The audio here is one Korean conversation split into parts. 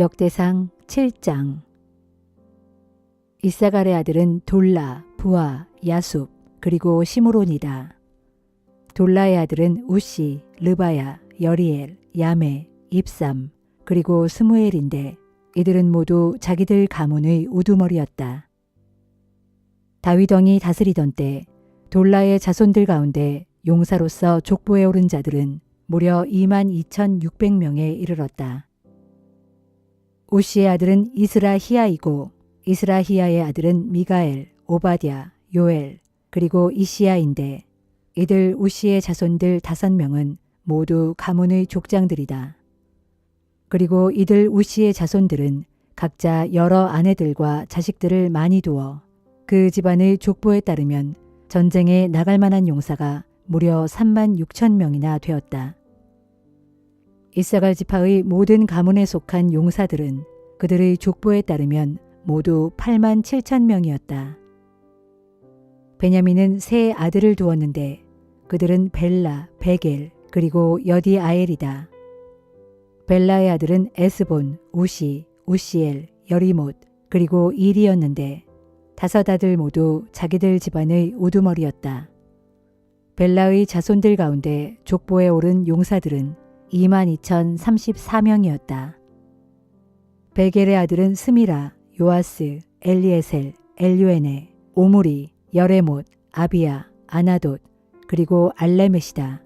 역대상 7장. 이사갈의 아들은 돌라, 부아, 야숲, 그리고 시므론이다. 돌라의 아들은 우시, 르바야, 여리엘, 야메, 입삼, 그리고 스무엘인데 이들은 모두 자기들 가문의 우두머리였다. 다윗 왕이 다스리던 때 돌라의 자손들 가운데 용사로서 족보에 오른 자들은 무려 22,600명에 이르렀다. 우시의 아들은 이스라히야이고 이스라히야의 아들은 미가엘, 오바댜, 요엘, 그리고 이시야인데 이들 우시의 자손들 5명은 모두 가문의 족장들이다. 그리고 이들 우시의 자손들은 각자 여러 아내들과 자식들을 많이 두어 그 집안의 족보에 따르면 전쟁에 나갈 만한 용사가 무려 36,000명이나 되었다. 이사갈 지파의 모든 가문에 속한 용사들은 그들의 족보에 따르면 모두 87,000명이었다. 베냐민은 세 아들을 두었는데 그들은 벨라, 베겔, 그리고 여디아엘이다. 벨라의 아들은 에스본, 우시, 우시엘, 여리못, 그리고 일이었는데 5 아들 모두 자기들 집안의 우두머리였다. 벨라의 자손들 가운데 족보에 오른 용사들은 22,034명이었다. 베겔의 아들은 스미라, 요아스, 엘리에셀, 엘유에네, 오므리, 여레못, 아비야, 아나돗, 그리고 알레멧이다.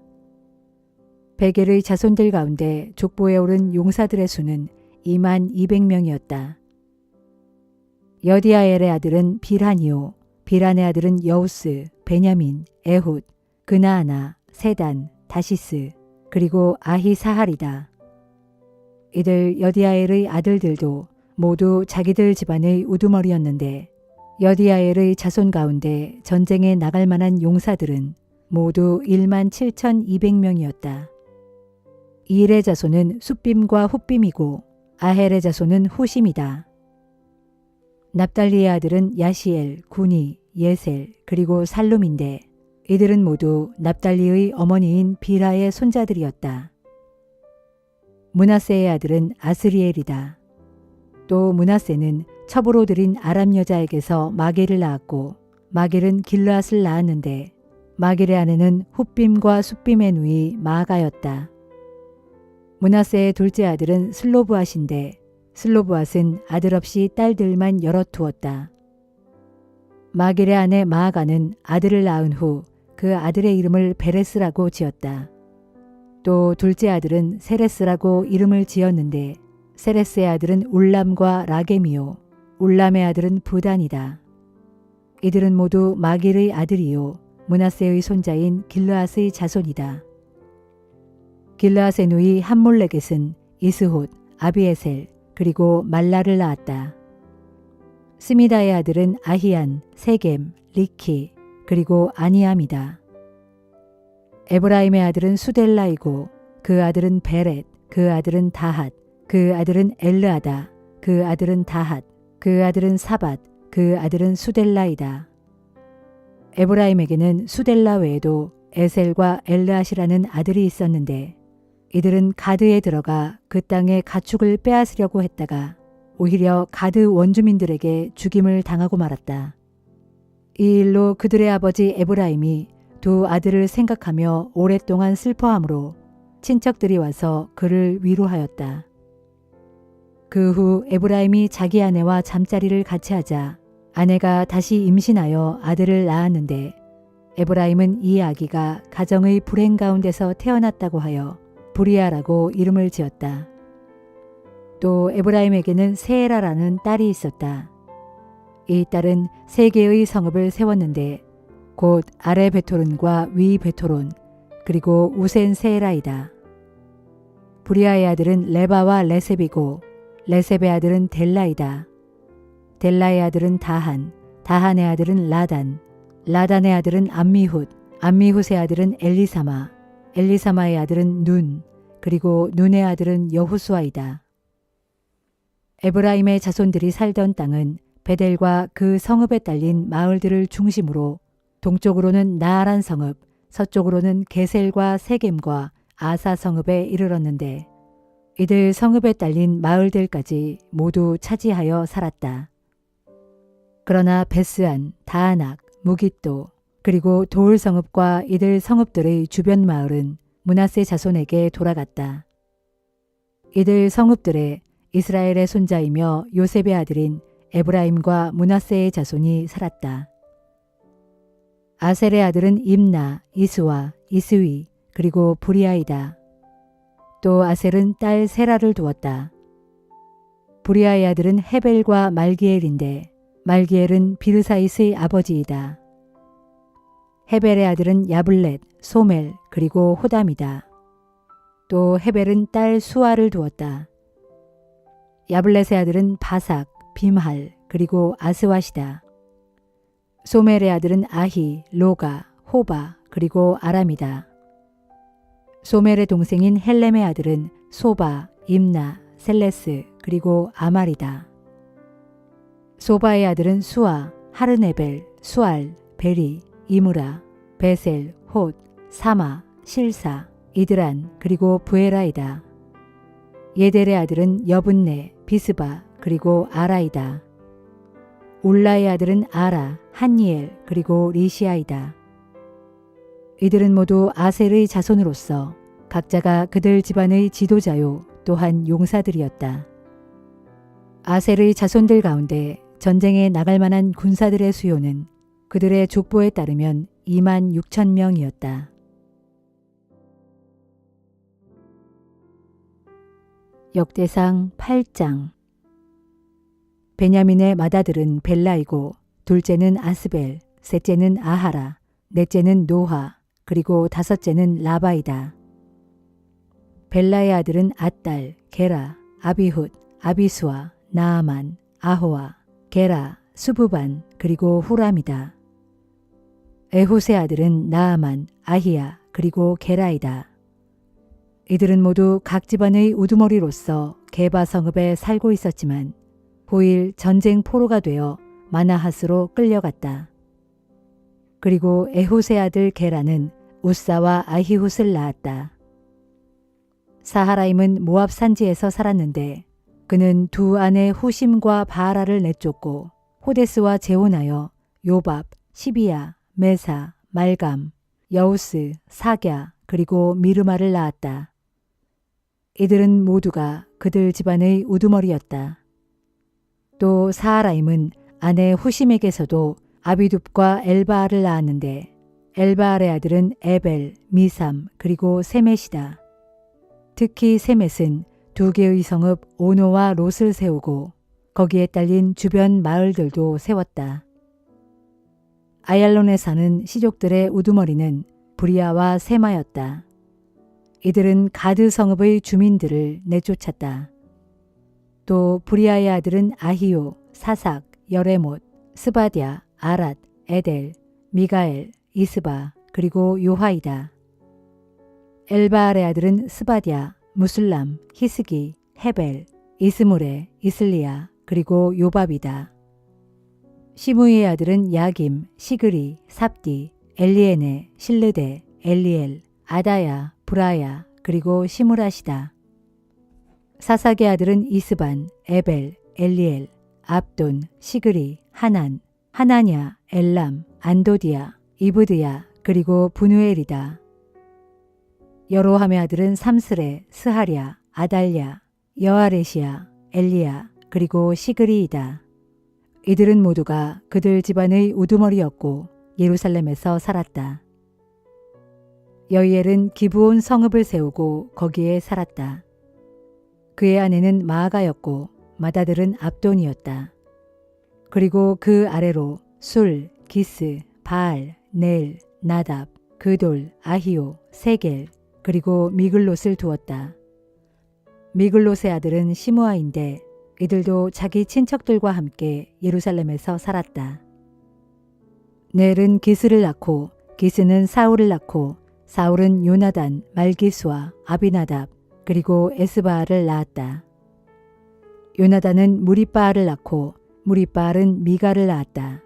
베겔의 자손들 가운데 족보에 오른 용사들의 수는 22,000명이었다. 여디아엘의 아들은 빌하니오, 빌한의 아들은 여우스, 베냐민, 에훗, 그나아나, 세단, 다시스, 그리고 아히사할이다. 이들 여디아엘의 아들들도 모두 자기들 집안의 우두머리였는데 여디아엘의 자손 가운데 전쟁에 나갈 만한 용사들은 모두 17,200명이었다. 일의 자손은 숫빔과 훗빔이고 아헬의 자손은 후심이다. 납달리의 아들은 야시엘, 구니, 예셀, 그리고 살룸인데 이들은 모두 납달리의 어머니인 비라의 손자들이었다. 므낫세의 아들은 아스리엘이다. 또 므낫세는 첩으로 들인 아람 여자에게서 마겔을 낳았고 마겔은 길르앗을 낳았는데 마겔의 아내는 훗빔과 숫빔의 누이 마아가였다. 므낫세의 둘째 아들은 슬로브앗인데 슬로브앗은 아들 없이 딸들만 여럿 두었다. 마겔의 아내 마아가는 아들을 낳은 후 그 아들의 이름을 베레스라고 지었다. 또 둘째 아들은 세레스라고 이름을 지었는데 세레스의 아들은 울람과 라겜이요 울람의 아들은 부단이다. 이들은 모두 마길의 아들이요 므낫세의 손자인 길르앗의 자손이다. 길르앗의 누이 함몰레겟은 이스톳, 아비에셀, 그리고 말라를 낳았다. 스미다의 아들은 아히안, 세겜, 리키, 그리고 아니암이다. 에브라임의 아들은 수델라이고 그 아들은 베렛, 그 아들은 다핫, 그 아들은 엘르아다, 그 아들은 다핫, 그 아들은 사밧, 그 아들은 수델라이다. 에브라임에게는 수델라 외에도 에셀과 엘르앗이라는 아들이 있었는데 이들은 가드에 들어가 그 땅의 가축을 빼앗으려고 했다가 오히려 가드 원주민들에게 죽임을 당하고 말았다. 이 일로 그들의 아버지 에브라임이 2 아들을 생각하며 오랫동안 슬퍼하므로 친척들이 와서 그를 위로하였다. 그 후 에브라임이 자기 아내와 잠자리를 같이 하자 아내가 다시 임신하여 아들을 낳았는데 에브라임은 이 아기가 가정의 불행 가운데서 태어났다고 하여 브리아라고 이름을 지었다. 또 에브라임에게는 세에라라는 딸이 있었다. 이 딸은 3개의 성읍을 세웠는데 곧 아래 베토론과 위 베토론 그리고 우센 세에라이다. 브리아의 아들은 레바와 레셉이고 레셉의 아들은 델라이다. 델라의 아들은 다한, 다한의 아들은 라단, 라단의 아들은 암미훗, 암미훗의 아들은 엘리사마, 엘리사마의 아들은 눈, 그리고 눈의 아들은 여후수아이다. 에브라임의 자손들이 살던 땅은 베델과 그 성읍에 딸린 마을들을 중심으로 동쪽으로는 나아란 성읍, 서쪽으로는 게셀과 세겜과 아사 성읍에 이르렀는데 이들 성읍에 딸린 마을들까지 모두 차지하여 살았다. 그러나 베스안, 다아낙, 무깃도 그리고 도울 성읍과 이들 성읍들의 주변 마을은 므낫세 자손에게 돌아갔다. 이들 성읍들에 이스라엘의 손자이며 요셉의 아들인 에브라임과 므낫세의 자손이 살았다. 아셀의 아들은 임나, 이스와, 이스위 그리고 브리아이다. 또 아셀은 딸 세라를 두었다. 브리아의 아들은 헤벨과 말기엘인데 말기엘은 비르사이스의 아버지이다. 헤벨의 아들은 야블렛, 소멜 그리고 호담이다. 또 헤벨은 딸 수아를 두었다. 야블렛의 아들은 바삭, 빔할 그리고 아스왓이다. 소멜의 아들은 아히, 로가, 호바 그리고 아람이다. 소멜의 동생인 헬렘의 아들은 소바, 임나, 셀레스 그리고 아말이다. 소바의 아들은 수아, 하르네벨, 수알, 베리, 이무라, 베셀, 톳, 사마, 실사, 이드란 그리고 부에라이다. 예델의 아들은 여분네, 비스바 그리고 아라이다. 울라의 아들은 아라, 한니엘 그리고 리시아이다. 이들은 모두 아셀의 자손으로서 각자가 그들 집안의 지도자요 또한 용사들이었다. 아셀의 자손들 가운데 전쟁에 나갈 만한 군사들의 수요는 그들의 족보에 따르면 2만 6천 명이었다. 역대상 8장. 베냐민의 맏아들은 벨라이고 둘째는 아스벨, 셋째는 아하라, 넷째는 노하, 그리고 다섯째는 라바이다. 벨라의 아들은 앗달, 게라, 아비훗, 아비수아, 나아만, 아호와, 게라, 수부반, 그리고 후람이다. 에훗의 아들은 나아만, 아히야, 그리고 게라이다. 이들은 모두 각 집안의 우두머리로서 게바 성읍에 살고 있었지만 후일 전쟁 포로가 되어 마나핫으로 끌려갔다. 그리고 에훗의 아들 게라는 우사와 아히훗을 낳았다. 사하라임은 모압 산지에서 살았는데 그는 두 아내 후심과 바하라를 내쫓고 호데스와 재혼하여 요밥, 시비야, 메사, 말감, 여우스, 사갸 그리고 미르마를 낳았다. 이들은 모두가 그들 집안의 우두머리였다. 또 사하라임은 아내 후심에게서도 아비둡과 엘바알을 낳았는데 엘바알의 아들은 에벨, 미삼 그리고 세мет이다. 특히 세멧은 두 개의 성읍 오노와 롯을 세우고 거기에 딸린 주변 마을들도 세웠다. 아얄론에 사는 시족들의 우두머리는 브리아와 세마였다. 이들은 가드 성읍의 주민들을 내쫓았다. 또 브리아의 아들은 아히오, 사삭, 여레못, 스바디아, 아랏, 에델, 미가엘, 이스바 그리고 요하이다. 엘바알의 아들은 스바디아, 무슬람, 히스기, 헤벨, 이스무레, 이슬리아 그리고 요밥이다. 시므이의 아들은 야김, 시그리, 삽디, 엘리에네, 실르데, 엘리엘, 아다야, 브라야 그리고 시므라시다. 사삭의 아들은 이스반, 에벨, 엘리엘, 압돈, 시그리, 하난, 하나냐, 엘람, 안도디아, 이브드야 그리고 분우엘이다. 여로함의 아들은 삼스레, 스하랴, 아달랴, 여아레시아, 엘리야 그리고 시그리이다. 이들은 모두가 그들 집안의 우두머리였고 예루살렘에서 살았다. 여이엘은 기브온 성읍을 세우고 거기에 살았다. 그의 아내는 마아가였고 맏아들은 압돈이었다. 그리고 그 아래로 술, 기스, 바알, 넬, 나답, 그돌, 아히오, 세겔 그리고 미글롯을 두었다. 미글롯의 아들은 시므아인데 이들도 자기 친척들과 함께 예루살렘에서 살았다. 넬은 기스를 낳고 기스는 사울을 낳고 사울은 요나단, 말기수와 아비나답 그리고 에스바알을 낳았다. 요나단은 무리바알을 낳고 무리바알은 미가를 낳았다.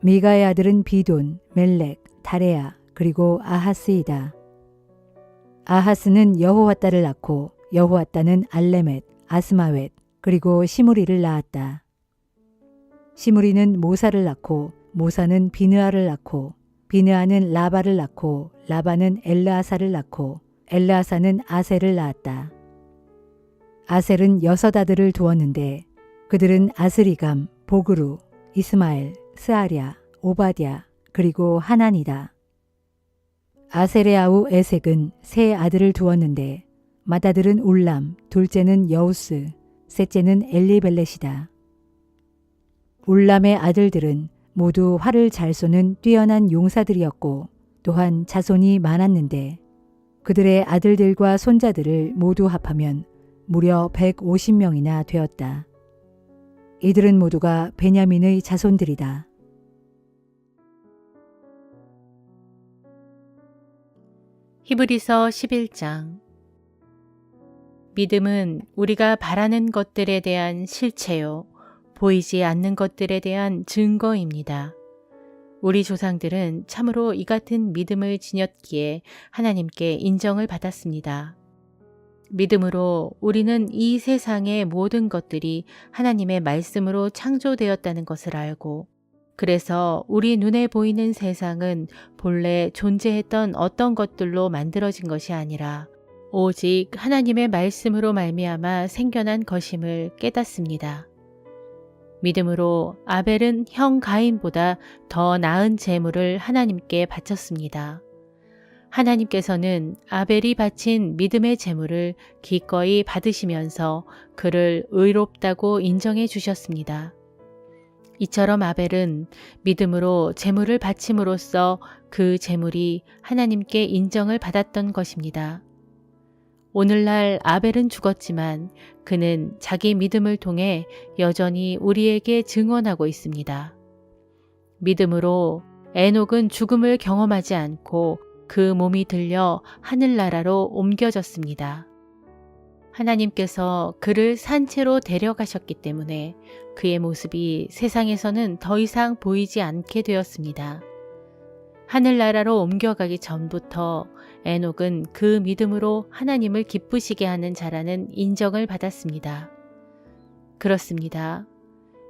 미가의 아들은 비돈, 멜렉, 다레야 그리고 아하스이다. 아하스는 여호와따를 낳고 여호와따는 알레멧, 아스마웻, 그리고 시므리를 낳았다. 시므리는 모사를 낳고 모사는 비느아를 낳고 비느아는 라바를 낳고 라바는 엘르아사를 낳고 엘르아사는 아셀을 낳았다. 아셀은 6 아들을 두었는데 그들은 아스리감, 보그루, 이스마엘, 스아랴, 오바댜, 그리고 하난이다. 아셀의 아우 에색은 3 아들을 두었는데 맏아들은 울람, 둘째는 여우스, 셋째는 엘리벨렛이다. 울람의 아들들은 모두 활을 잘 쏘는 뛰어난 용사들이었고 또한 자손이 많았는데 그들의 아들들과 손자들을 모두 합하면 무려 150명이나 되었다. 이들은 모두가 베냐민의 자손들이다. 히브리서 11장. 믿음은 우리가 바라는 것들에 대한 실체요, 보이지 않는 것들에 대한 증거입니다. 우리 조상들은 참으로 이 같은 믿음을 지녔기에 하나님께 인정을 받았습니다. 믿음으로 우리는 이 세상의 모든 것들이 하나님의 말씀으로 창조되었다는 것을 알고, 그래서 우리 눈에 보이는 세상은 본래 존재했던 어떤 것들로 만들어진 것이 아니라 오직 하나님의 말씀으로 말미암아 생겨난 것임을 깨닫습니다. 믿음으로 아벨은 형 가인보다 더 나은 제물을 하나님께 바쳤습니다. 하나님께서는 아벨이 바친 믿음의 제물을 기꺼이 받으시면서 그를 의롭다고 인정해 주셨습니다. 이처럼 아벨은 믿음으로 제물을 바침으로써 그 제물이 하나님께 인정을 받았던 것입니다. 오늘날 아벨은 죽었지만 그는 자기 믿음을 통해 여전히 우리에게 증언하고 있습니다. 믿음으로 에녹은 죽음을 경험하지 않고 그 몸이 들려 하늘나라로 옮겨졌습니다. 하나님께서 그를 산채로 데려가셨기 때문에 그의 모습이 세상에서는 더 이상 보이지 않게 되었습니다. 하늘나라로 옮겨가기 전부터 에녹은 그 믿음으로 하나님을 기쁘시게 하는 자라는 인정을 받았습니다. 그렇습니다.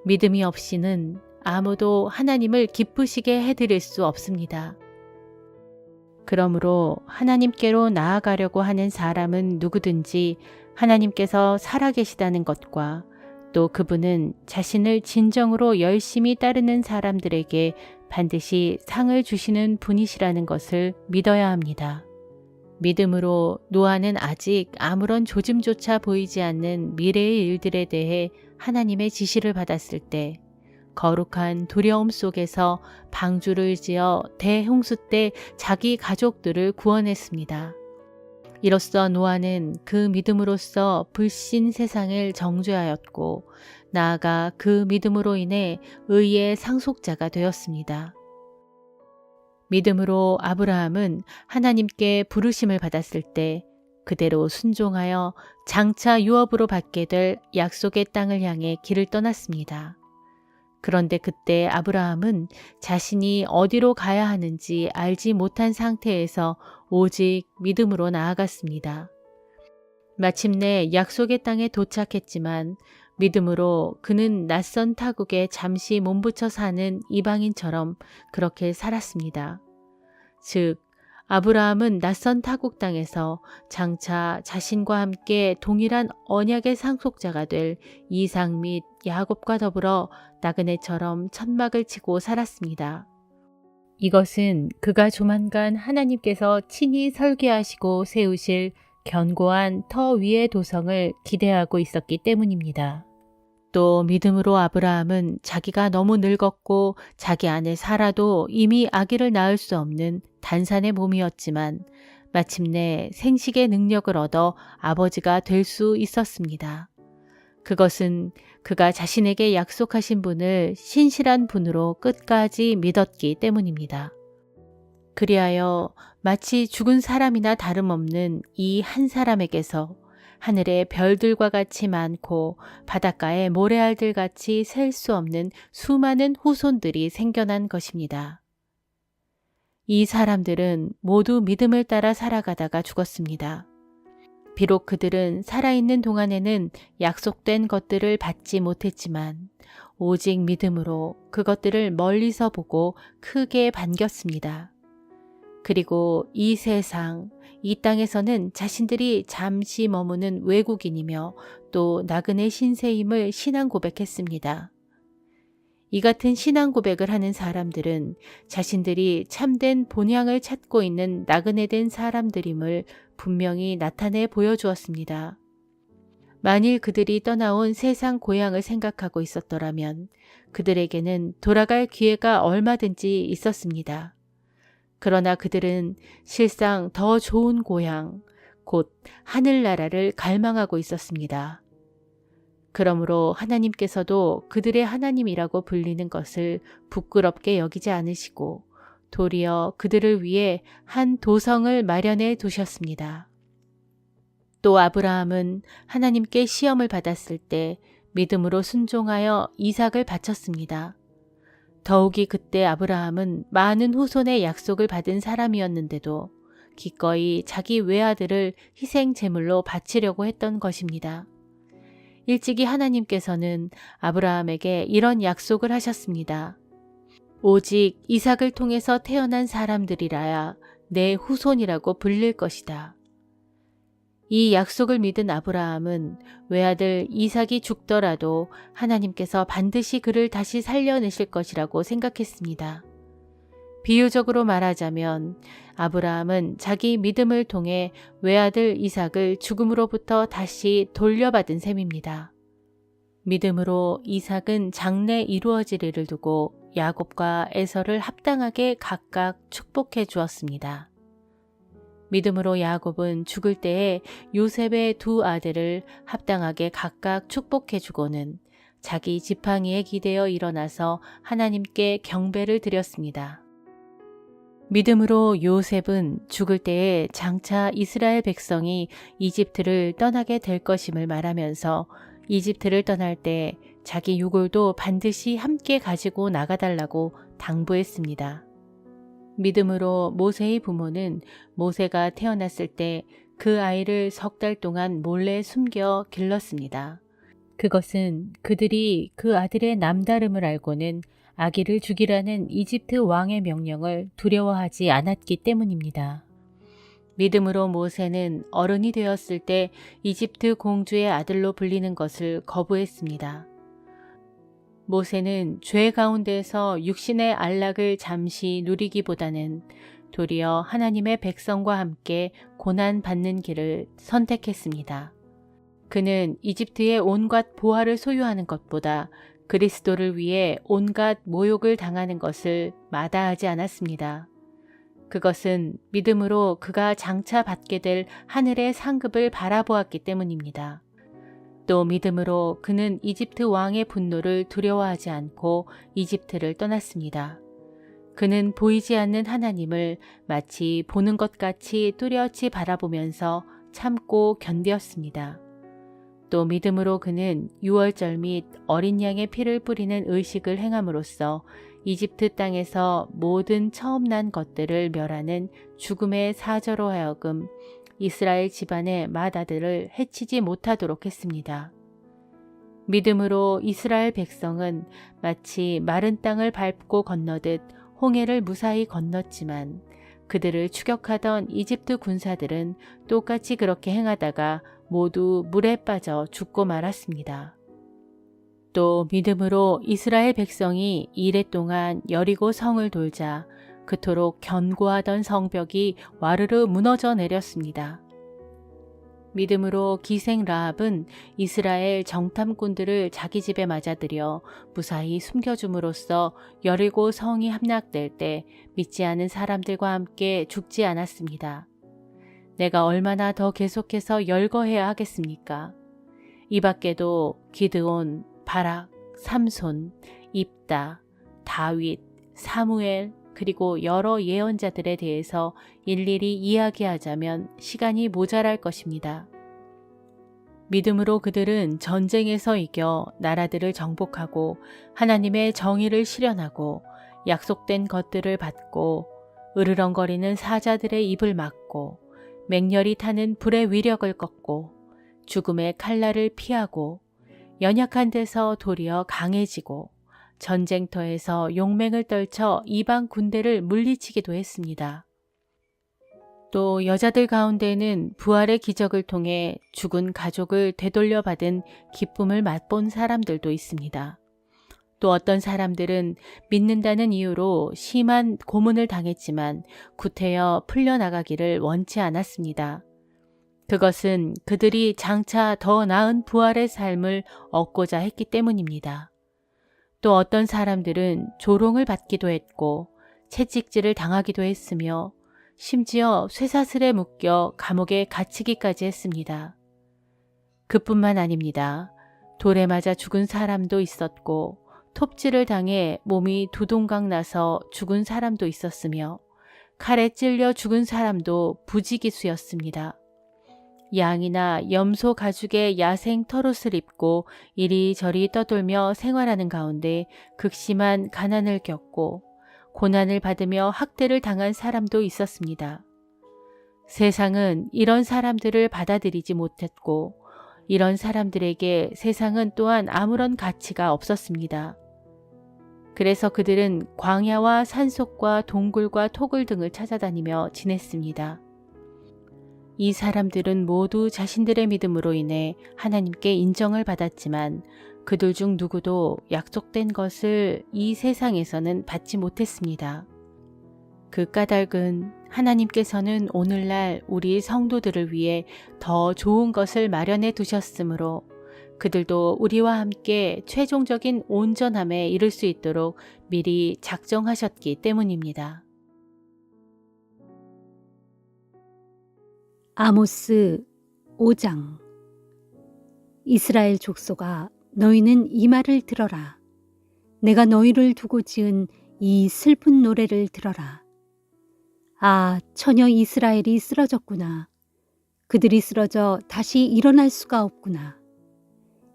믿음이 없이는 아무도 하나님을 기쁘시게 해드릴 수 없습니다. 그러므로 하나님께로 나아가려고 하는 사람은 누구든지 하나님께서 살아계시다는 것과 또 그분은 자신을 진정으로 열심히 따르는 사람들에게 반드시 상을 주시는 분이시라는 것을 믿어야 합니다. 믿음으로 노아는 아직 아무런 조짐조차 보이지 않는 미래의 일들에 대해 하나님의 지시를 받았을 때 거룩한 두려움 속에서 방주를 지어 대홍수 때 자기 가족들을 구원했습니다. 이로써 노아는 그 믿음으로써 불신 세상을 정죄하였고 나아가 그 믿음으로 인해 의의 상속자가 되었습니다. 믿음으로 아브라함은 하나님께 부르심을 받았을 때 그대로 순종하여 장차 유업으로 받게 될 약속의 땅을 향해 길을 떠났습니다. 그런데 그때 아브라함은 자신이 어디로 가야 하는지 알지 못한 상태에서 오직 믿음으로 나아갔습니다. 마침내 약속의 땅에 도착했지만 믿음으로 그는 낯선 타국에 잠시 몸붙여 사는 이방인처럼 그렇게 살았습니다. 즉, 아브라함은 낯선 타국 땅에서 장차 자신과 함께 동일한 언약의 상속자가 될 이삭 및 야곱과 더불어 나그네처럼 천막을 치고 살았습니다. 이것은 그가 조만간 하나님께서 친히 설계하시고 세우실 견고한 터 위의 도성을 기대하고 있었기 때문입니다. 또 믿음으로 아브라함은 자기가 너무 늙었고 자기 안에 살아도 이미 아기를 낳을 수 없는 단산의 몸이었지만 마침내 생식의 능력을 얻어 아버지가 될 수 있었습니다. 그것은 그가 자신에게 약속하신 분을 신실한 분으로 끝까지 믿었기 때문입니다. 그리하여 마치 죽은 사람이나 다름없는 이 한 사람에게서 하늘의 별들과 같이 많고 바닷가의 모래알들 같이 셀 수 없는 수많은 후손들이 생겨난 것입니다. 이 사람들은 모두 믿음을 따라 살아가다가 죽었습니다. 비록 그들은 살아있는 동안에는 약속된 것들을 받지 못했지만 오직 믿음으로 그것들을 멀리서 보고 크게 반겼습니다. 그리고 이 세상, 이 땅에서는 자신들이 잠시 머무는 외국인이며 또 나그네 신세임을 신앙 고백했습니다. 이 같은 신앙 고백을 하는 사람들은 자신들이 참된 본향을 찾고 있는 나그네된 사람들임을 분명히 나타내 보여주었습니다. 만일 그들이 떠나온 세상 고향을 생각하고 있었더라면 그들에게는 돌아갈 기회가 얼마든지 있었습니다. 그러나 그들은 실상 더 좋은 고향, 곧 하늘나라를 갈망하고 있었습니다. 그러므로 하나님께서도 그들의 하나님이라고 불리는 것을 부끄럽게 여기지 않으시고 도리어 그들을 위해 한 도성을 마련해 두셨습니다. 또 아브라함은 하나님께 시험을 받았을 때 믿음으로 순종하여 이삭을 바쳤습니다. 더욱이 그때 아브라함은 많은 후손의 약속을 받은 사람이었는데도 기꺼이 자기 외아들을 희생 제물로 바치려고 했던 것입니다. 일찍이 하나님께서는 아브라함에게 이런 약속을 하셨습니다. 오직 이삭을 통해서 태어난 사람들이라야 내 후손이라고 불릴 것이다. 이 약속을 믿은 아브라함은 외아들 이삭이 죽더라도 하나님께서 반드시 그를 다시 살려내실 것이라고 생각했습니다. 비유적으로 말하자면 아브라함은 자기 믿음을 통해 외아들 이삭을 죽음으로부터 다시 돌려받은 셈입니다. 믿음으로 이삭은 장래 이루어질 일을 두고 야곱과 에서를 합당하게 각각 축복해 주었습니다. 믿음으로 야곱은 죽을 때에 요셉의 두 아들을 합당하게 각각 축복해 주고는 자기 지팡이에 기대어 일어나서 하나님께 경배를 드렸습니다. 믿음으로 요셉은 죽을 때에 장차 이스라엘 백성이 이집트를 떠나게 될 것임을 말하면서 이집트를 떠날 때 자기 유골도 반드시 함께 가지고 나가달라고 당부했습니다. 믿음으로 모세의 부모는 모세가 태어났을 때 그 아이를 3달 동안 몰래 숨겨 길렀습니다. 그것은 그들이 그 아들의 남다름을 알고는 아기를 죽이라는 이집트 왕의 명령을 두려워하지 않았기 때문입니다. 믿음으로 모세는 어른이 되었을 때 이집트 공주의 아들로 불리는 것을 거부했습니다. 모세는 죄 가운데서 육신의 안락을 잠시 누리기보다는 도리어 하나님의 백성과 함께 고난받는 길을 선택했습니다. 그는 이집트의 온갖 보화를 소유하는 것보다 그리스도를 위해 온갖 모욕을 당하는 것을 마다하지 않았습니다. 그것은 믿음으로 그가 장차 받게 될 하늘의 상급을 바라보았기 때문입니다. 또 믿음으로 그는 이집트 왕의 분노를 두려워하지 않고 이집트를 떠났습니다. 그는 보이지 않는 하나님을 마치 보는 것 같이 뚜렷이 바라보면서 참고 견뎠습니다. 또 믿음으로 그는 유월절 및 어린 양의 피를 뿌리는 의식을 행함으로써 이집트 땅에서 모든 처음 난 것들을 멸하는 죽음의 사저로 하여금 이스라엘 집안의 맏아들을 해치지 못하도록 했습니다. 믿음으로 이스라엘 백성은 마치 마른 땅을 밟고 건너듯 홍해를 무사히 건넜지만 그들을 추격하던 이집트 군사들은 똑같이 그렇게 행하다가 모두 물에 빠져 죽고 말았습니다. 또 믿음으로 이스라엘 백성이 이레 동안 여리고 성을 돌자 그토록 견고하던 성벽이 와르르 무너져 내렸습니다. 믿음으로 기생 라합은 이스라엘 정탐꾼들을 자기 집에 맞아들여 무사히 숨겨줌으로써 여리고 성이 함락될 때 믿지 않은 사람들과 함께 죽지 않았습니다. 내가 얼마나 더 계속해서 열거해야 하겠습니까? 이 밖에도 기드온, 바락, 삼손, 입다, 다윗, 사무엘, 그리고 여러 예언자들에 대해서 일일이 이야기하자면 시간이 모자랄 것입니다. 믿음으로 그들은 전쟁에서 이겨 나라들을 정복하고 하나님의 정의를 실현하고 약속된 것들을 받고 으르렁거리는 사자들의 입을 막고 맹렬히 타는 불의 위력을 꺾고 죽음의 칼날을 피하고 연약한 데서 도리어 강해지고 전쟁터에서 용맹을 떨쳐 이방 군대를 물리치기도 했습니다. 또 여자들 가운데는 부활의 기적을 통해 죽은 가족을 되돌려받은 기쁨을 맛본 사람들도 있습니다. 또 어떤 사람들은 믿는다는 이유로 심한 고문을 당했지만 구태여 풀려나가기를 원치 않았습니다. 그것은 그들이 장차 더 나은 부활의 삶을 얻고자 했기 때문입니다. 또 어떤 사람들은 조롱을 받기도 했고 채찍질을 당하기도 했으며 심지어 쇠사슬에 묶여 감옥에 갇히기까지 했습니다. 그뿐만 아닙니다. 돌에 맞아 죽은 사람도 있었고 톱질을 당해 몸이 두동강 나서 죽은 사람도 있었으며 칼에 찔려 죽은 사람도 부지기수였습니다. 양이나 염소 가죽의 야생 털옷을 입고 이리저리 떠돌며 생활하는 가운데 극심한 가난을 겪고 고난을 받으며 학대를 당한 사람도 있었습니다. 세상은 이런 사람들을 받아들이지 못했고 이런 사람들에게 세상은 또한 아무런 가치가 없었습니다. 그래서 그들은 광야와 산속과 동굴과 토굴 등을 찾아다니며 지냈습니다. 이 사람들은 모두 자신들의 믿음으로 인해 하나님께 인정을 받았지만 그들 중 누구도 약속된 것을 이 세상에서는 받지 못했습니다. 그 까닭은 하나님께서는 오늘날 우리 성도들을 위해 더 좋은 것을 마련해 두셨으므로 그들도 우리와 함께 최종적인 온전함에 이를 수 있도록 미리 작정하셨기 때문입니다. 아모스 5장. 이스라엘 족속아, 너희는 이 말을 들어라. 내가 너희를 두고 지은 이 슬픈 노래를 들어라. 아, 처녀 이스라엘이 쓰러졌구나. 그들이 쓰러져 다시 일어날 수가 없구나.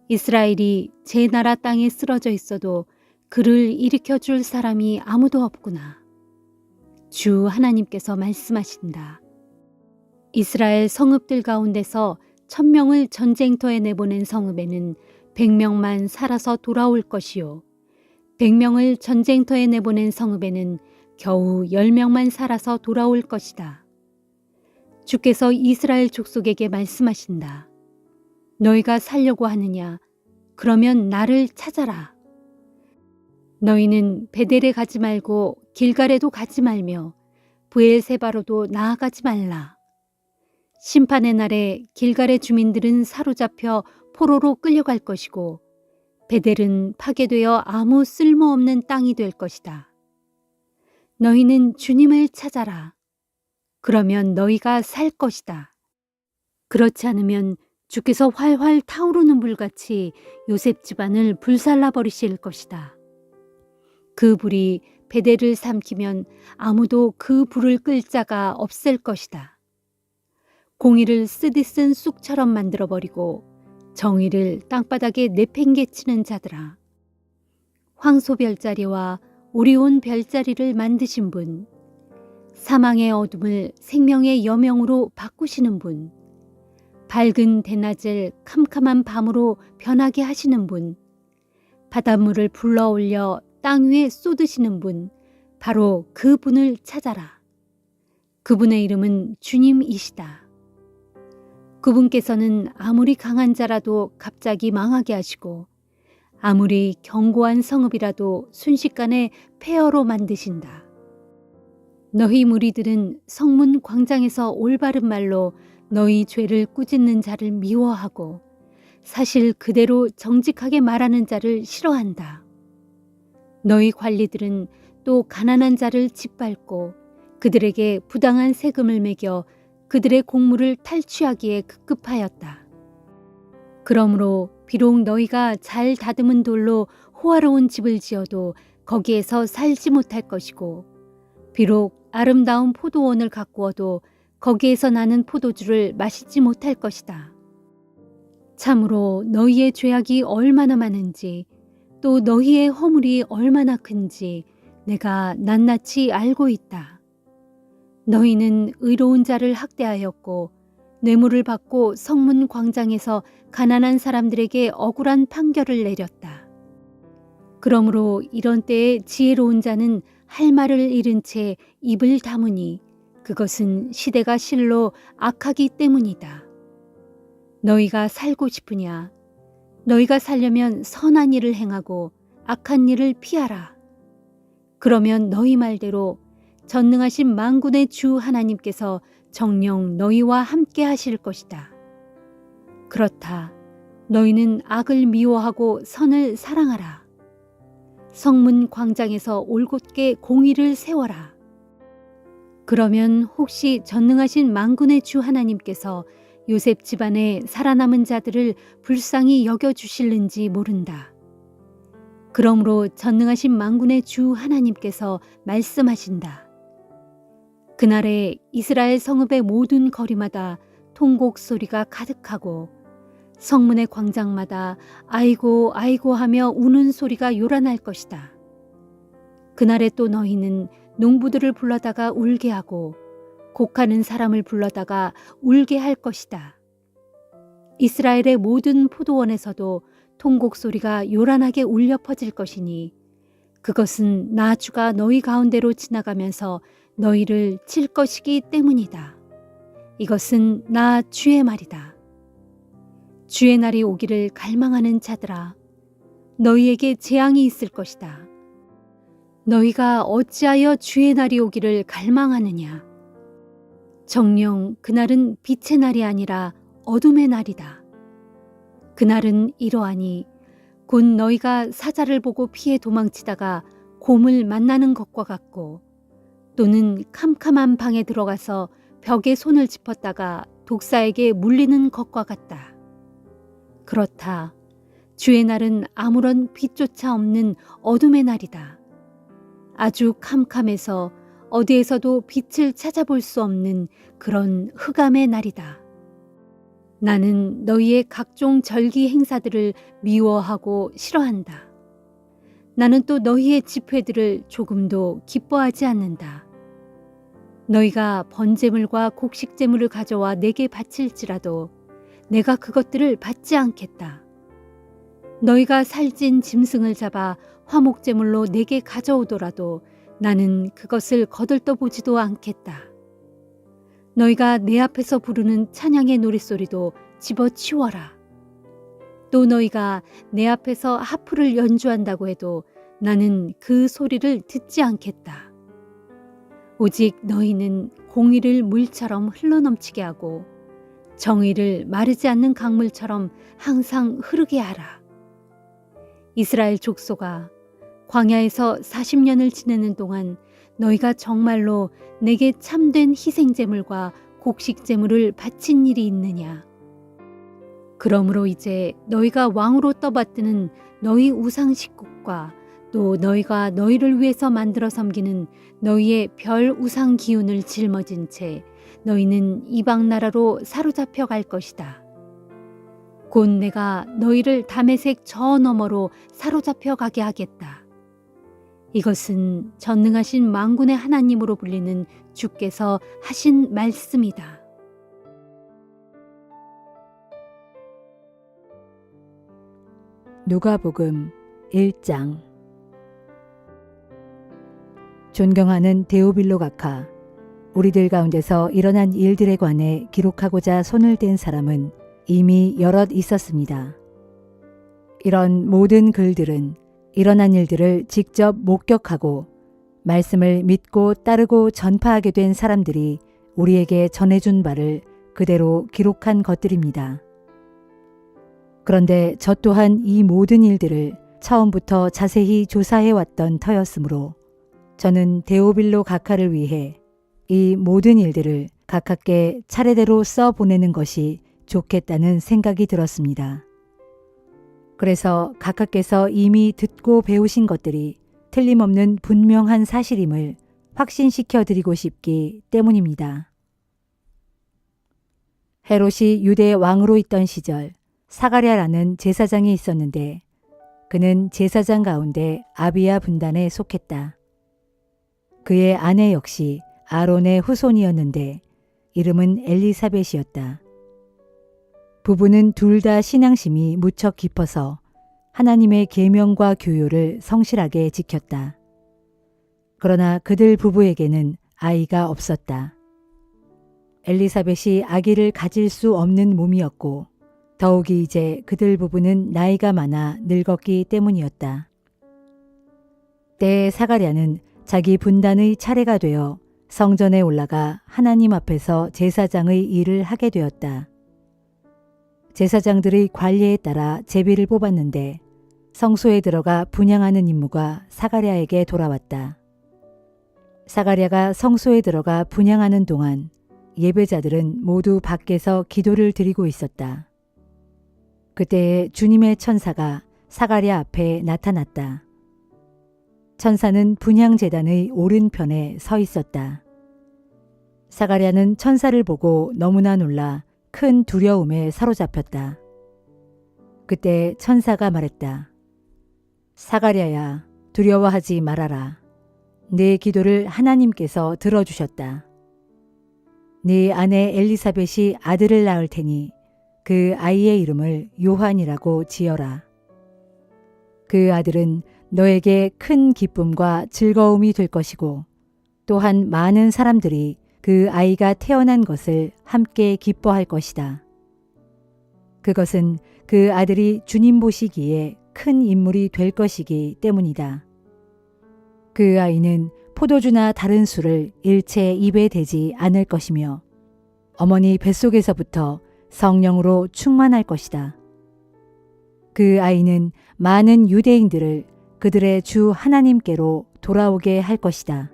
이스라엘이 제 나라 땅에 쓰러져 있어도 그를 일으켜 줄 사람이 아무도 없구나. 주 하나님께서 말씀하신다. 이스라엘 성읍들 가운데서 1000명을 전쟁터에 내보낸 성읍에는 100명만 살아서 돌아올 것이요 100명을 전쟁터에 내보낸 성읍에는 겨우 10명만 살아서 돌아올 것이다. 주께서 이스라엘 족속에게 말씀하신다. 너희가 살려고 하느냐? 그러면 나를 찾아라. 너희는 베델에 가지 말고 길갈에도 가지 말며 브엘세바로도 나아가지 말라. 심판의 날에 길갈의 주민들은 사로잡혀 포로로 끌려갈 것이고 베델은 파괴되어 아무 쓸모없는 땅이 될 것이다. 너희는 주님을 찾아라. 그러면 너희가 살 것이다. 그렇지 않으면 주께서 활활 타오르는 불같이 요셉 집안을 불살라 버리실 것이다. 그 불이 베델을 삼키면 아무도 그 불을 끌 자가 없을 것이다. 공의를 쓰디 쓴 쑥처럼 만들어버리고 정의를 땅바닥에 내팽개치는 자들아. 황소별자리와 오리온 별자리를 만드신 분, 사망의 어둠을 생명의 여명으로 바꾸시는 분, 밝은 대낮을 캄캄한 밤으로 변하게 하시는 분, 바닷물을 불러올려 땅 위에 쏟으시는 분, 바로 그 분을 찾아라. 그분의 이름은 주님이시다. 그분께서는 아무리 강한 자라도 갑자기 망하게 하시고 아무리 견고한 성읍이라도 순식간에 폐허로 만드신다. 너희 무리들은 성문 광장에서 올바른 말로 너희 죄를 꾸짖는 자를 미워하고 사실 그대로 정직하게 말하는 자를 싫어한다. 너희 관리들은 또 가난한 자를 짓밟고 그들에게 부당한 세금을 매겨 그들의 공물을 탈취하기에 급급하였다. 그러므로 비록 너희가 잘 다듬은 돌로 호화로운 집을 지어도 거기에서 살지 못할 것이고 비록 아름다운 포도원을 가꾸어도 거기에서 나는 포도주를 마시지 못할 것이다. 참으로 너희의 죄악이 얼마나 많은지 또 너희의 허물이 얼마나 큰지 내가 낱낱이 알고 있다. 너희는 의로운 자를 학대하였고 뇌물을 받고 성문 광장에서 가난한 사람들에게 억울한 판결을 내렸다. 그러므로 이런 때에 지혜로운 자는 할 말을 잃은 채 입을 다무니 그것은 시대가 실로 악하기 때문이다. 너희가 살고 싶으냐? 너희가 살려면 선한 일을 행하고 악한 일을 피하라. 그러면 너희 말대로 전능하신 만군의 주 하나님께서 정녕 너희와 함께 하실 것이다. 그렇다. 너희는 악을 미워하고 선을 사랑하라. 성문 광장에서 올곧게 공의를 세워라. 그러면 혹시 전능하신 만군의 주 하나님께서 요셉 집안의 살아남은 자들을 불쌍히 여겨주실는지 모른다. 그러므로 전능하신 만군의 주 하나님께서 말씀하신다. 그날에 이스라엘 성읍의 모든 거리마다 통곡 소리가 가득하고 성문의 광장마다 아이고 아이고 하며 우는 소리가 요란할 것이다. 그날에 또 너희는 농부들을 불러다가 울게 하고 곡하는 사람을 불러다가 울게 할 것이다. 이스라엘의 모든 포도원에서도 통곡 소리가 요란하게 울려 퍼질 것이니 그것은 나 주가 너희 가운데로 지나가면서 너희를 칠 것이기 때문이다. 이것은 나 주의 말이다. 주의 날이 오기를 갈망하는 자들아, 너희에게 재앙이 있을 것이다. 너희가 어찌하여 주의 날이 오기를 갈망하느냐? 정녕 그날은 빛의 날이 아니라 어둠의 날이다. 그날은 이러하니 곧 너희가 사자를 보고 피해 도망치다가 곰을 만나는 것과 같고 또는 캄캄한 방에 들어가서 벽에 손을 짚었다가 독사에게 물리는 것과 같다. 그렇다. 주의 날은 아무런 빛조차 없는 어둠의 날이다. 아주 캄캄해서 어디에서도 빛을 찾아볼 수 없는 그런 흑암의 날이다. 나는 너희의 각종 절기 행사들을 미워하고 싫어한다. 나는 또 너희의 집회들을 조금도 기뻐하지 않는다. 너희가 번제물과 곡식제물을 가져와 내게 바칠지라도 내가 그것들을 받지 않겠다. 너희가 살찐 짐승을 잡아 화목제물로 내게 가져오더라도 나는 그것을 거들떠보지도 않겠다. 너희가 내 앞에서 부르는 찬양의 노랫소리도 집어치워라. 또 너희가 내 앞에서 하프를 연주한다고 해도 나는 그 소리를 듣지 않겠다. 오직 너희는 공의를 물처럼 흘러넘치게 하고 정의를 마르지 않는 강물처럼 항상 흐르게 하라. 이스라엘 족속아, 광야에서 40년을 지내는 동안 너희가 정말로 내게 참된 희생제물과 곡식제물을 바친 일이 있느냐? 그러므로 이제 너희가 왕으로 떠받드는 너희 우상 식국과 또 너희가 너희를 위해서 만들어 섬기는 너희의 별 우상 기운을 짊어진 채 너희는 이방 나라로 사로잡혀 갈 것이다. 곧 내가 너희를 다메섹 저 너머로 사로잡혀 가게 하겠다. 이것은 전능하신 만군의 하나님으로 불리는 주께서 하신 말씀이다. 누가복음 1장. 존경하는 데오빌로 각하, 우리들 가운데서 일어난 일들에 관해 기록하고자 손을 댄 사람은 이미 여럿 있었습니다. 이런 모든 글들은 일어난 일들을 직접 목격하고 말씀을 믿고 따르고 전파하게 된 사람들이 우리에게 전해준 바를 그대로 기록한 것들입니다. 그런데 저 또한 이 모든 일들을 처음부터 자세히 조사해왔던 터였으므로 저는 데오빌로 각하를 위해 이 모든 일들을 각하께 차례대로 써보내는 것이 좋겠다는 생각이 들었습니다. 그래서 각하께서 이미 듣고 배우신 것들이 틀림없는 분명한 사실임을 확신시켜 드리고 싶기 때문입니다. 헤롯이 유대 왕으로 있던 시절 사가랴라는 제사장이 있었는데 그는 제사장 가운데 아비야 분단에 속했다. 그의 아내 역시 아론의 후손이었는데 이름은 엘리사벳이었다. 부부는 둘 다 신앙심이 무척 깊어서 하나님의 계명과 규율을 성실하게 지켰다. 그러나 그들 부부에게는 아이가 없었다. 엘리사벳이 아기를 가질 수 없는 몸이었고 더욱이 이제 그들 부부는 나이가 많아 늙었기 때문이었다. 때에 사가랴는 자기 분단의 차례가 되어 성전에 올라가 하나님 앞에서 제사장의 일을 하게 되었다. 제사장들의 관리에 따라 제비를 뽑았는데 성소에 들어가 분향하는 임무가 사가랴에게 돌아왔다. 사가랴가 성소에 들어가 분향하는 동안 예배자들은 모두 밖에서 기도를 드리고 있었다. 그때에 주님의 천사가 사가랴 앞에 나타났다. 천사는 분향제단의 오른편에 서 있었다. 사가랴는 천사를 보고 너무나 놀라 큰 두려움에 사로잡혔다. 그때 천사가 말했다. 사가랴야, 두려워하지 말아라. 네 기도를 하나님께서 들어주셨다. 네 아내 엘리사벳이 아들을 낳을 테니 그 아이의 이름을 요한이라고 지어라. 그 아들은 너에게 큰 기쁨과 즐거움이 될 것이고 또한 많은 사람들이 그 아이가 태어난 것을 함께 기뻐할 것이다. 그것은 그 아들이 주님 보시기에 큰 인물이 될 것이기 때문이다. 그 아이는 포도주나 다른 술을 일체 입에 대지 않을 것이며 어머니 뱃속에서부터 성령으로 충만할 것이다. 그 아이는 많은 유대인들을 그들의 주 하나님께로 돌아오게 할 것이다.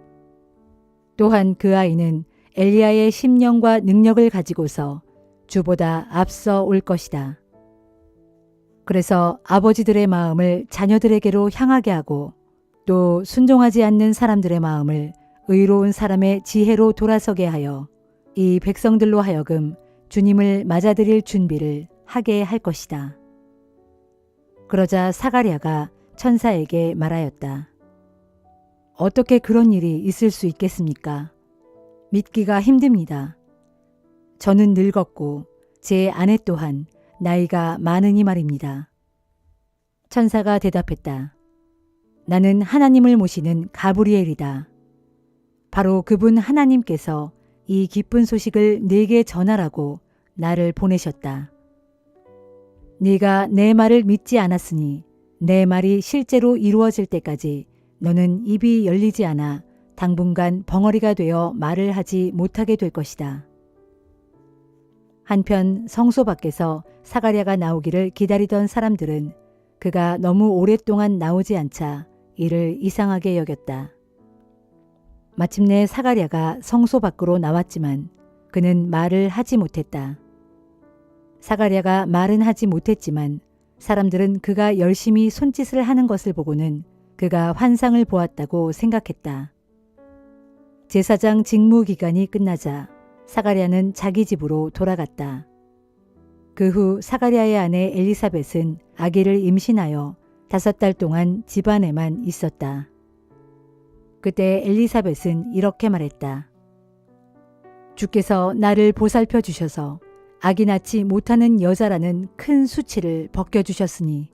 또한 그 아이는 엘리야의 심령과 능력을 가지고서 주보다 앞서 올 것이다. 그래서 아버지들의 마음을 자녀들에게로 향하게 하고 또 순종하지 않는 사람들의 마음을 의로운 사람의 지혜로 돌아서게 하여 이 백성들로 하여금 주님을 맞아들일 준비를 하게 할 것이다. 그러자 사가랴가 천사에게 말하였다. 어떻게 그런 일이 있을 수 있겠습니까? 믿기가 힘듭니다. 저는 늙었고 제 아내 또한 나이가 많으니 말입니다. 천사가 대답했다. 나는 하나님을 모시는 가브리엘이다. 바로 그분 하나님께서 이 기쁜 소식을 네게 전하라고 나를 보내셨다. 네가 내 말을 믿지 않았으니 내 말이 실제로 이루어질 때까지 너는 입이 열리지 않아 당분간 벙어리가 되어 말을 하지 못하게 될 것이다. 한편 성소 밖에서 사가랴가 나오기를 기다리던 사람들은 그가 너무 오랫동안 나오지 않자 이를 이상하게 여겼다. 마침내 사가랴가 성소 밖으로 나왔지만 그는 말을 하지 못했다. 사가랴가 말은 하지 못했지만 사람들은 그가 열심히 손짓을 하는 것을 보고는 그가 환상을 보았다고 생각했다. 제사장 직무 기간이 끝나자 사가랴는 자기 집으로 돌아갔다. 그 후 사가랴의 아내 엘리사벳은 아기를 임신하여 5달 동안 집안에만 있었다. 그때 엘리사벳은 이렇게 말했다. 주께서 나를 보살펴 주셔서 아기 낳지 못하는 여자라는 큰 수치를 벗겨주셨으니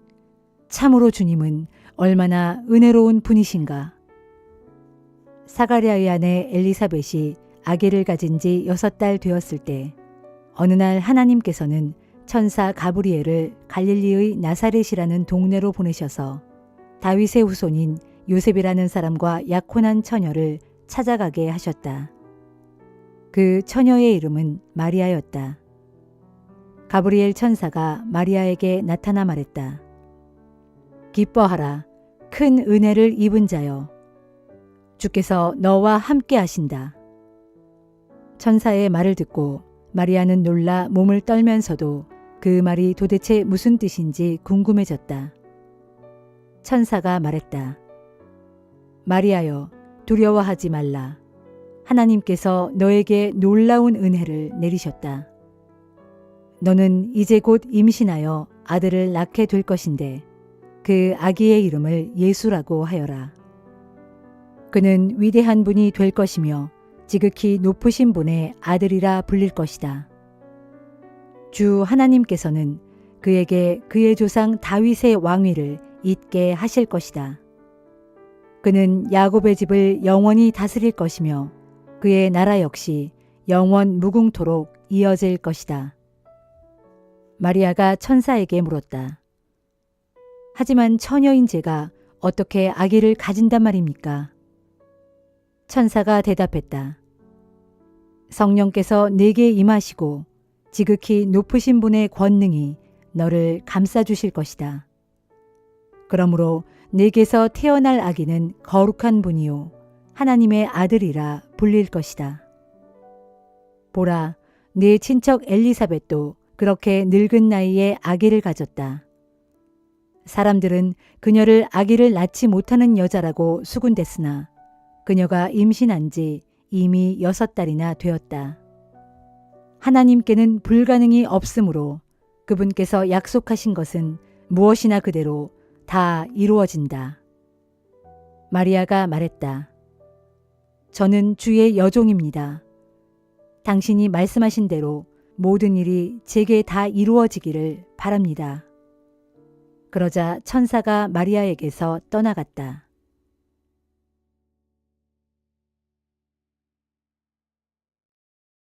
참으로 주님은 얼마나 은혜로운 분이신가. 사가랴의 아내 엘리사벳이 아기를 가진 지 6달 되었을 때 어느 날 하나님께서는 천사 가브리엘을 갈릴리의 나사렛이라는 동네로 보내셔서 다윗의 후손인 요셉이라는 사람과 약혼한 처녀를 찾아가게 하셨다. 그 처녀의 이름은 마리아였다. 가브리엘 천사가 마리아에게 나타나 말했다. 기뻐하라. 큰 은혜를 입은 자여. 주께서 너와 함께 하신다. 천사의 말을 듣고 마리아는 놀라 몸을 떨면서도 그 말이 도대체 무슨 뜻인지 궁금해졌다. 천사가 말했다. 마리아여, 두려워하지 말라. 하나님께서 너에게 놀라운 은혜를 내리셨다. 너는 이제 곧 임신하여 아들을 낳게 될 것인데 그 아기의 이름을 예수라고 하여라. 그는 위대한 분이 될 것이며 지극히 높으신 분의 아들이라 불릴 것이다. 주 하나님께서는 그에게 그의 조상 다윗의 왕위를 잇게 하실 것이다. 그는 야곱의 집을 영원히 다스릴 것이며 그의 나라 역시 영원 무궁토록 이어질 것이다. 마리아가 천사에게 물었다. 하지만 처녀인 제가 어떻게 아기를 가진단 말입니까? 천사가 대답했다. 성령께서 내게 임하시고 지극히 높으신 분의 권능이 너를 감싸주실 것이다. 그러므로 내게서 태어날 아기는 거룩한 분이요 하나님의 아들이라 불릴 것이다. 보라, 네 친척 엘리사벳도 그렇게 늙은 나이에 아기를 가졌다. 사람들은 그녀를 아기를 낳지 못하는 여자라고 수군댔으나 그녀가 임신한 지 이미 6달이나 되었다. 하나님께는 불가능이 없으므로 그분께서 약속하신 것은 무엇이나 그대로 다 이루어진다. 마리아가 말했다. 저는 주의 여종입니다. 당신이 말씀하신 대로 모든 일이 제게 다 이루어지기를 바랍니다. 그러자 천사가 마리아에게서 떠나갔다.